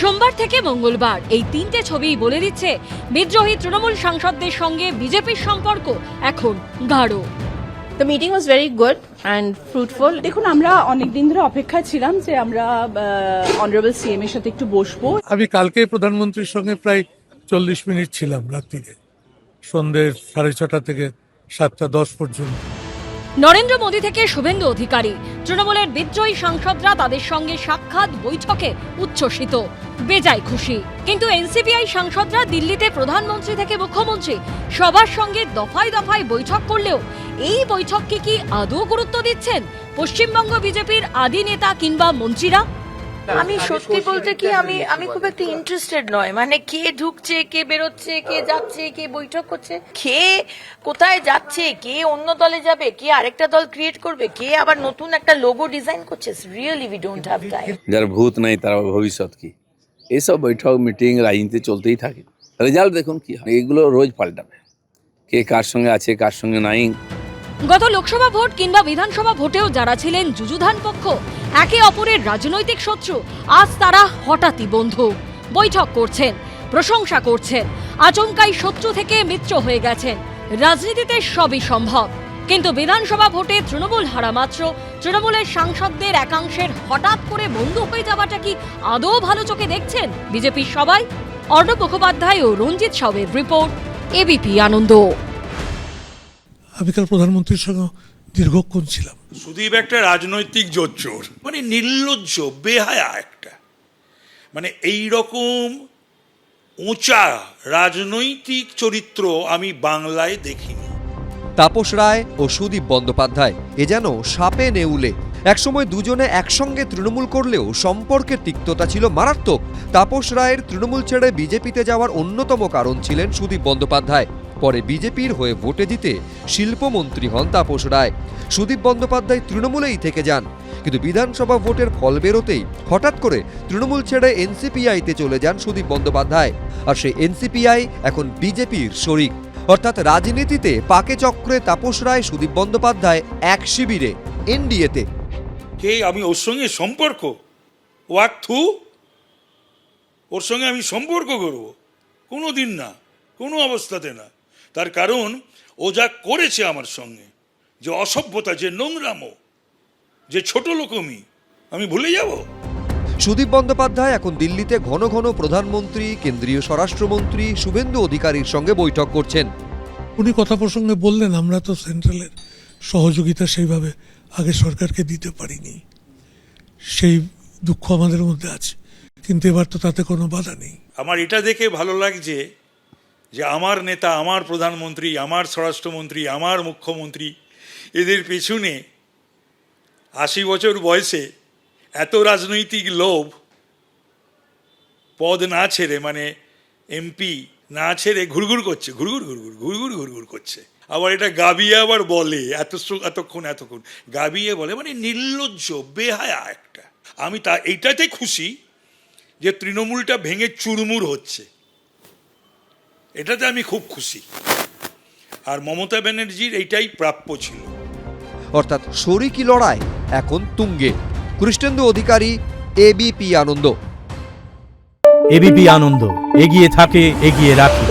সোমবার থেকে মঙ্গলবার এই তিনটে ছবিই বলে দিচ্ছে বিদ্রোহী তৃণমূল সাংসদদের সঙ্গে বিজেপির সম্পর্ক এখন গাঢ়। The meeting was very good and fruitful. দেখুন, আমরা অনেকদিন ধরে অপেক্ষায় ছিলাম যে আমরা অনারেবল সিএম এর সাথে একটু বসবো। আমি কালকে প্রধানমন্ত্রীর সঙ্গে প্রায় 40 মিনিট ছিলাম রাত্রিরে, সন্ধ্যে 6:30 থেকে 7:10 পর্যন্ত। নরেন্দ্র মোদী থেকে শুভেন্দু অধিকারী, তৃণমূলের বিদ্রোহী সাংসদরা তাদের সঙ্গে সাক্ষাৎ বৈঠকে উচ্ছ্বসিত, বেজায় খুশি। কিন্তু এনসিপিআই সাংসদরা দিল্লিতে প্রধানমন্ত্রী থেকে মুখ্যমন্ত্রী সবার সঙ্গে দফায় দফায় বৈঠক করলেও এই বৈঠককে কি আদৌ গুরুত্ব দিচ্ছেন পশ্চিমবঙ্গ বিজেপির আদি নেতা কিংবা মন্ত্রীরা? আমি সত্যি বলতে কি আমি খুব একটা ইন্টারেস্টেড নয়, মানে কে ঢুকছে, কে বেরোচ্ছে, কে যাচ্ছে, কে বৈঠক করছে, কে কোথায় যাচ্ছে, কে অন্য দলে যাবে, কে আরেকটা দল ক্রিয়েট করবে, কে আবার নতুন একটা লোগো ডিজাইন করছে। Really we don't have time. যার ভূত নাই তার ভবিষ্যৎ কি, এইসব বৈঠক মিটিং রাজনীতি চলতেই থাকে। রেজাল্ট দেখুন কি হয়, এগুলো রোজ পাল্টাবে, কে কার সঙ্গে আছে কার সঙ্গে নাই। গত লোকসভা ভোট কিংবা বিধানসভা ভোটেও যারা ছিলেন যুযুধান পক্ষ, একে অপরের রাজনৈতিক শত্রু, আজ তারা হঠাৎই বন্ধু। বৈঠক করছেন, প্রশংসা করছেন, আচমকাই শত্রু থেকে মিত্র হয়ে গেছেন। রাজনীতিতে সবই সম্ভব, কিন্তু বিধানসভা ভোটে তৃণমূল হারা মাত্র তৃণমূলের সাংসদদের একাংশের হঠাৎ করে বন্ধু হয়ে যাওয়াটা কি আদৌ ভালো চোখে দেখছেন বিজেপির সবাই? অর্ণব মুখোপাধ্যায় ও রঞ্জিত সাউয়ের রিপোর্ট, এবিপি আনন্দ। আমি কাল প্রধানমন্ত্রীর সঙ্গে দীর্ঘক্ষণ ছিলাম। সুদীপ একটা রাজনৈতিক জোচ্চোর, মানে নির্লজ্জ, বেহায়া একটা, মানে এই রকম উঁচা রাজনৈতিক চরিত্র আমি বাংলায় দেখিনি। তাপস রায় ও সুদীপ বন্দ্যোপাধ্যায় এ যেন সাপে নেউলে। একসময় দুজনে একসঙ্গে তৃণমূল করলেও সম্পর্কের তিক্ততা ছিল মারাত্মক। তাপস রায়ের তৃণমূল ছেড়ে বিজেপিতে যাওয়ার অন্যতম কারণ ছিলেন সুদীপ বন্দ্যোপাধ্যায়। পরে বিজেপির হয়ে ভোটে জিতে শিল্পমন্ত্রী হন তাপস রায়। সুদীপ বন্দ্যোপাধ্যায় তৃণমূলেই থেকে যান, কিন্তু বিধানসভা ভোটের ফল বেরোতেই হঠাৎ করে তৃণমূল ছেড়ে এনসিপিআইতে চলে যান সুদীপ বন্দ্যোপাধ্যায়। আর সেই এনসিপিআই এখন বিজেপির শরিক। অর্থাৎ রাজনীতিতে পাকে চক্রে তাপস রায় সুদীপ বন্দ্যোপাধ্যায় এক শিবিরে, এনডিএতে। কে আমি ওর সঙ্গে সম্পর্ক ওয়াক থু, ওর সঙ্গে আমি সম্পর্ক করব? কোনো দিন না, কোনো অবস্থাতে না। তার কারণ ও যা করেছে আমার সঙ্গে, যে অসভ্যতা, যে নোংরামো, যে ছোট লোকমি, আমি ভুলে যাব? সুদীপ বন্দ্যোপাধ্যায় এখন দিল্লিতে ঘন ঘন প্রধানমন্ত্রী, কেন্দ্রীয় স্বরাষ্ট্রমন্ত্রী শুভেন্দু অধিকারীর সঙ্গে বৈঠক করছেন। উনি কথা প্রসঙ্গে বললেন, আমরা তো সেন্ট্রালের সহযোগিতা সেইভাবে আগে সরকারকে দিতে পারিনি, সেই দুঃখ আমাদের মধ্যে আছে, কিন্তু এবার তো তাতে কোনো বাধা নেই। আমার এটা দেখে ভালো লাগছে যে আমার নেতা, আমার প্রধানমন্ত্রী, আমার স্বরাষ্ট্রমন্ত্রী, আমার মুখ্যমন্ত্রী, এদের পেছনে 80 বছর বয়সে এত রাজনৈতিক লোভ, পদ না ছেড়ে, মানে এমপি না ছেড়ে ঘুরঘুর করছে, ঘুরঘুর করছে। আবার এটা গাবিয়ে আবার বলে, এতক্ষণ গাবিয়ে বলে, মানে নির্লজ্জ, বেহায়া একটা। আমি এইটাতে খুশি যে তৃণমূলটা ভেঙে চুরমুর হচ্ছে, এটাতে আমি খুব খুশি। আর মমতা ব্যানার্জির এইটাই প্রাপ্য ছিল। অর্থাৎ শরিকি লড়াই এখন তুঙ্গে। কৃষ্ণেন্দু অধিকারী, এবিপি আনন্দ। এবিপি আনন্দ, এগিয়ে থাকে, এগিয়ে রাখে।